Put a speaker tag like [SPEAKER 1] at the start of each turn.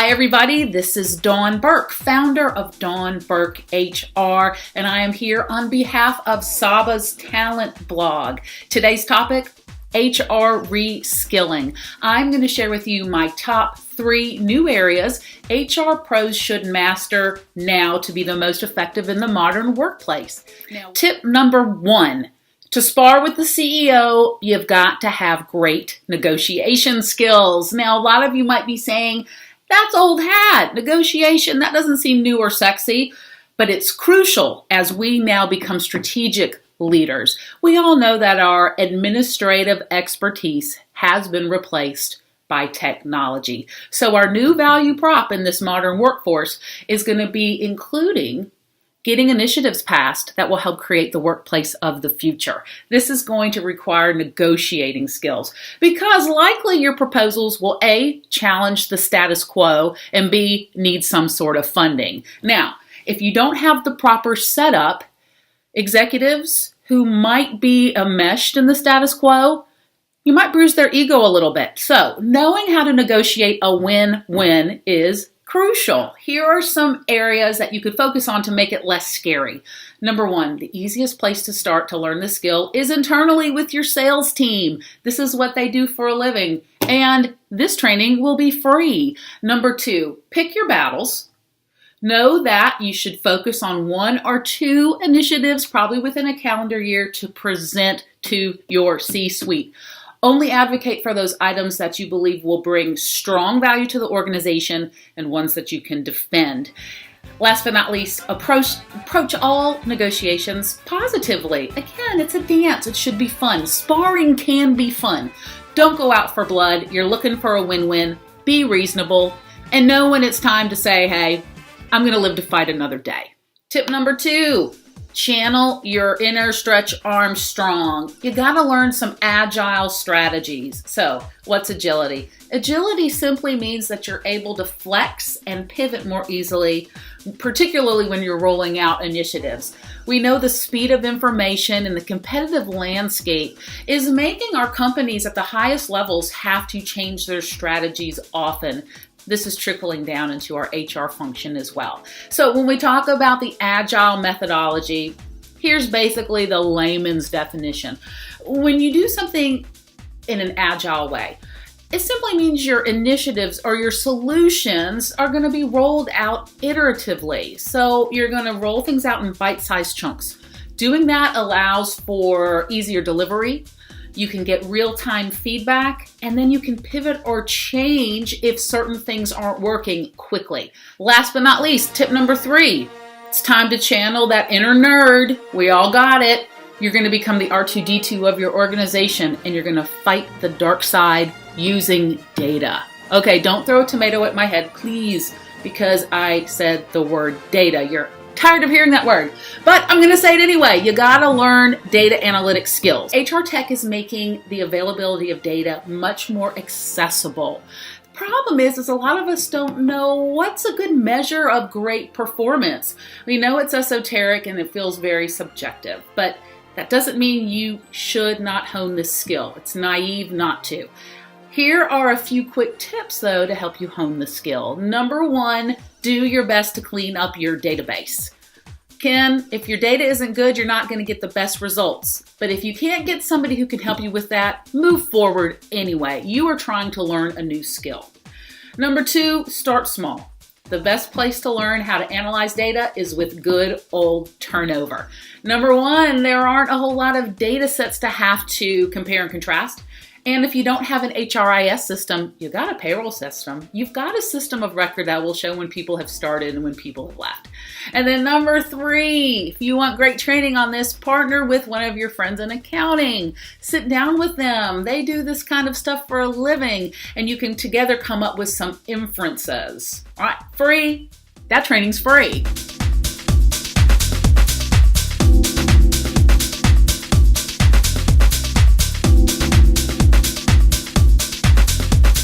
[SPEAKER 1] Hi everybody, this is Dawn Burke, founder of Dawn Burke HR, and I am here on behalf of Saba's Talent blog. Today's topic, HR Reskilling. I'm going to share with you my top 3 new areas HR pros should master now to be the most effective in the modern workplace. Now, tip number 1. To spar with the CEO, you've got to have great negotiation skills. Now, a lot of you might be saying, that's old hat. Negotiation, that doesn't seem new or sexy, but it's crucial as we now become strategic leaders. We all know that our administrative expertise has been replaced by technology. So our new value prop in this modern workforce is going to be including getting initiatives passed that will help create the workplace of the future. This is going to require negotiating skills because likely your proposals will A, challenge the status quo, and B, need some sort of funding. Now, if you don't have the proper setup, executives who might be enmeshed in the status quo, you might bruise their ego a little bit. So knowing how to negotiate a win-win is crucial. Here are some areas that you could focus on to make it less scary. Number 1, the easiest place to start to learn this skill is internally with your sales team. This is what they do for a living, and this training will be free. Number 2, pick your battles. Know that you should focus on 1 or 2 initiatives, probably within a calendar year, to present to your C-suite. Only advocate for those items that you believe will bring strong value to the organization and ones that you can defend. Last but not least, approach all negotiations positively. Again, it's a dance. It should be fun. Sparring can be fun. Don't go out for blood. You're looking for a win-win. Be reasonable and know when it's time to say, hey, I'm going to live to fight another day. Tip number 2. Channel your inner stretch Armstrong. You got to learn some agile strategies. So, what's agility? Agility simply means that you're able to flex and pivot more easily, particularly when you're rolling out initiatives. We know the speed of information and the competitive landscape is making our companies at the highest levels have to change their strategies often. This is trickling down into our HR function as well. So when we talk about the agile methodology, here's basically the layman's definition. When you do something in an agile way, it simply means your initiatives or your solutions are going to be rolled out iteratively. So you're going to roll things out in bite-sized chunks. Doing that allows for easier delivery. You can get real-time feedback, and then you can pivot or change if certain things aren't working quickly. Last but not least, tip number 3. It's time to channel that inner nerd. We all got it. You're going to become the R2-D2 of your organization, and you're going to fight the dark side using data. Okay, don't throw a tomato at my head, please, because I said the word data. You're tired of hearing that word, but I'm going to say it anyway. You got to learn data analytics skills. HR tech is making the availability of data much more accessible. The problem is a lot of us don't know what's a good measure of great performance. We know it's esoteric and it feels very subjective, but that doesn't mean you should not hone this skill. It's naive not to. Here are a few quick tips, though, to help you hone the skill. Number 1, do your best to clean up your database. If your data isn't good, you're not going to get the best results. But if you can't get somebody who can help you with that, move forward anyway. You are trying to learn a new skill. Number 2, start small. The best place to learn how to analyze data is with good old turnover. Number 1, there aren't a whole lot of data sets to have to compare and contrast. And if you don't have an HRIS system, you've got a payroll system. You've got a system of record that will show when people have started and when people have left. And then number 3, if you want great training on this, partner with one of your friends in accounting. Sit down with them. They do this kind of stuff for a living, and you can together come up with some inferences. All right, free. That training's free.